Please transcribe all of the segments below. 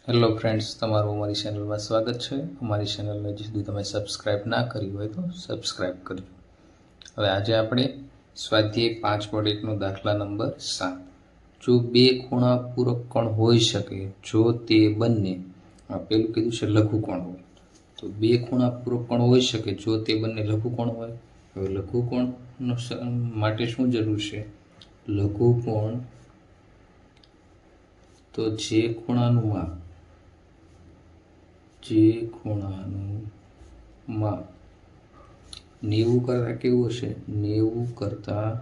Hello friends, તમારું અમારી ચેનલમાં સ્વાગત છે। અમારી ચેનલને જો સુધી તમે સબસ્ક્રાઇબ ના કરી હોય તો સબસ્ક્રાઇબ કરજો। હવે આજે આપણે સ્વાધ્યાય 5.1નો દાખલા નંબર 7, જો બે ખૂણા પૂરક કોણ હોઈ શકે જો તે બંને, પેલું કીધું છે લઘુકોણ હોય, તો બે ખૂણા પૂરક કોણ હોઈ શકે જો તે બંને લઘુકોણ હોય। હવે લઘુકોણ માટે શું જરૂર છે? લઘુકોણ તો જે ખૂણાનું માપ 90 કરતાં કેવું હશે? 90 કરતાં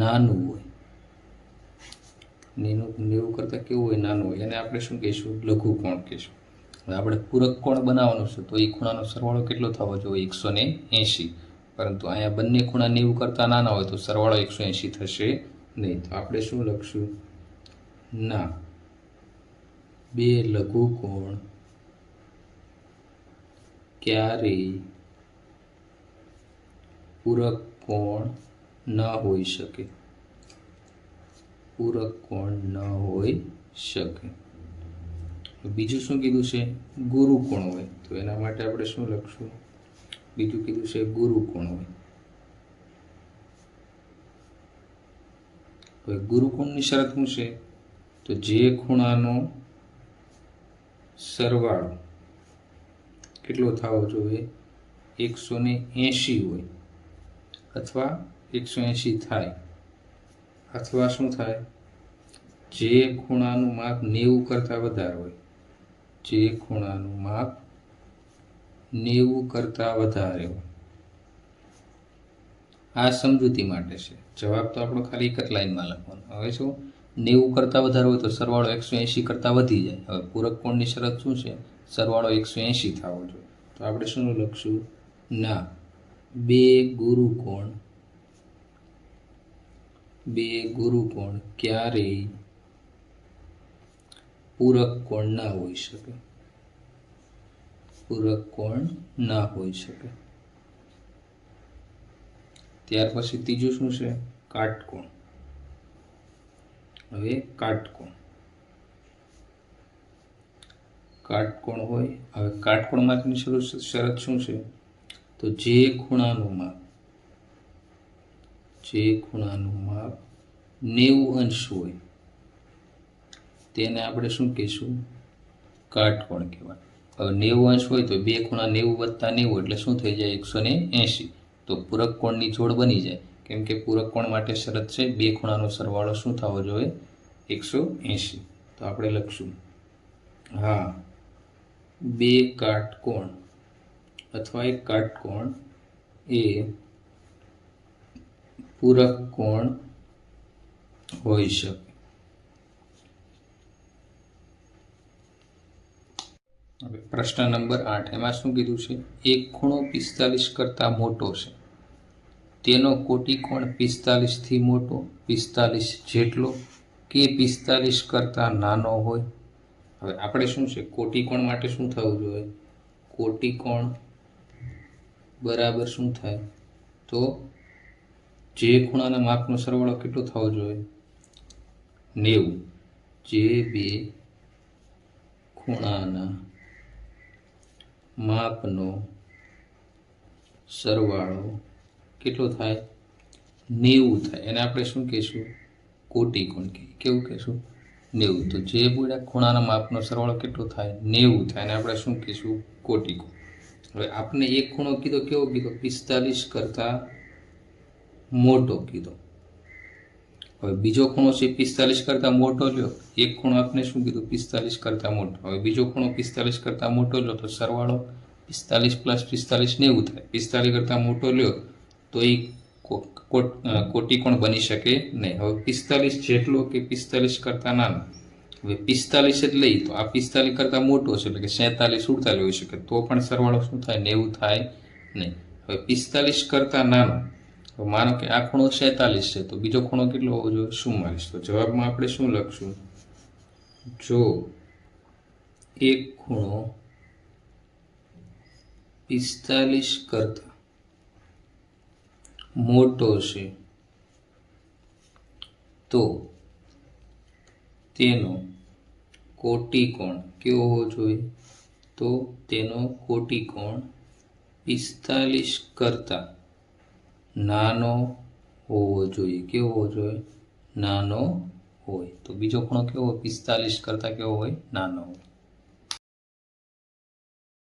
નાનું હોય। 90 કરતાં કેવું હોય? નાનું હોય। એને આપણે શું કહીશું? લઘુકોણ કહીશું। હવે આપણે પૂરક કોણ બનાવવાનો છે તો એ ખૂણાનો સરવાળો કેટલો થવો જોઈએ? 180। પરંતુ અહીંયા બંને ખૂણા 90 કરતાં નાના હોય તો સરવાળો 180 થશે નહીં। તો આપણે શું લખશું? ના, બે લઘુકોણ ક્યારેય પૂરક કોણ ન હોઈ શકે। પૂરક કોણ ન હોઈ શકે। બીજું શું કીધું છે? ગુરુકોણ હોય। તો એના માટે આપણે શું લખશું? બીજું કીધું છે ગુરુકોણ હોય। હવે ગુરુકોણની શરત શું છે? તો જે ખૂણાનો સરવાળો કેટલો થવો જોઈએ? 180 હોય, અથવા 180 થાય, અથવા શું થાય? જે ખૂણાનું માપ 90 કરતાં વધારે હોય। જે ખૂણાનું માપ 90 કરતાં વધારે હોય। આ સમજૂતી માટે છે। જવાબ તો આપણો ખાલી એક જ લાઈનમાં લખવાનો। હવે શું? 90 કરતાં વધારે હોય તો સરવાળો 180 કરતાં વધી જાય। હવે પૂરક કોણની શરત શું છે? સરવાળો 180 થવો જોઈએ। તો આપણે શું લખશું? ના, બે ગુરુકોણ ક્યારેય પૂરક કોણ ના હોઈ શકે। પૂરક કોણ ના હોઈ શકે। ત્યાર પછી ત્રીજું શું છે? કાટકોણ। હવે કાટકોણ હોય। હવે કાટકોણ માટેની શરત શું છે? તો જે ખૂણાનું માપ 90 અંશ હોય તેને આપણે શું કહીશું? કાટકોણ કહેવાય। હવે 90 અંશ હોય તો બે ખૂણા 90 વત્તા 90 એટલે શું થઈ જાય? 180। તો પૂરક કોણની જોડ બની જાય, કેમ કે પૂરક કોણ માટે શરત છે બે ખૂણાનો સરવાળો શું થવો જોઈએ? 180। તો આપણે લખશું હા, બે કાટકોણ અથવા એક કાટકોણ એ પૂરક કોણ હોઈ શકે। હવે પ્રશ્ન નંબર 8, એમાં શું કીધું છે? એક ખૂણો 45 કરતાં મોટો છે, તેનો કોટિકોણ 45 થી મોટો, 45 જેટલો કે 45 કરતાં નાનો હોય। હવે આપણે શું છે? કોટિકોણ માટે શું થવું જોઈએ? કોટિકોણ બરાબર શું થાય? તો જે ખૂણાના માપનો સરવાળો કેટલો થવો જોઈએ? 90। જે બે ખૂણાના માપનો સરવાળો કેટલો થાય? 90 થાય। એને આપણે શું કહીશું? કોટિકોણ કહીએ। કેવું કહીશું? 90। તો જે બે ખૂણાના માપનો સરવાળો કેટલો થાય? 90 થાય। એને આપણે શું કહીશું? કોટિકોણ। હવે આપણે એક ખૂણો કીધો, કેવો કીધો? 45 કરતાં મોટો કીધો। હવે બીજો ખૂણો છે 45 કરતાં મોટો લ્યો। એક ખૂણો આપણે શું કીધું? 45 કરતાં મોટો। હવે બીજો ખૂણો 45 કરતાં મોટો લ્યો તો સરવાળો 45 + 45 90 થાય। 45 કરતાં મોટો લ્યો તો એ કોટિકોણ બની શકે નહીં। હવે 45 જેટલો કે 45 કરતાં નાનો, હવે 45 જ લઈ તો આ 45 કરતાં મોટો છે એટલે કે 47 48 હોઈ શકે, તો પણ સરવાળો શું થાય? 90 થાય નહીં। હવે 45 કરતાં નાનો, તો માનો કે આ ખૂણો 47 છે તો બીજો ખૂણો કેટલો હોવો જોઈએ? 44। તો જવાબમાં આપણે શું લખશું? જો એક ખૂણો 45 કરતાં મોટો છે તો તેનો કોટિકોણ કેવો હોવો જોઈએ? તો તેનો કોટિકોણ 45 કરતાં નાનો હોવો જોઈએ. કેવો હોવો જોઈએ? નાનો હોય. તો બીજો ખૂણો કેવો હોય? 45 કરતાં કેવો હોય? નાનો હોય.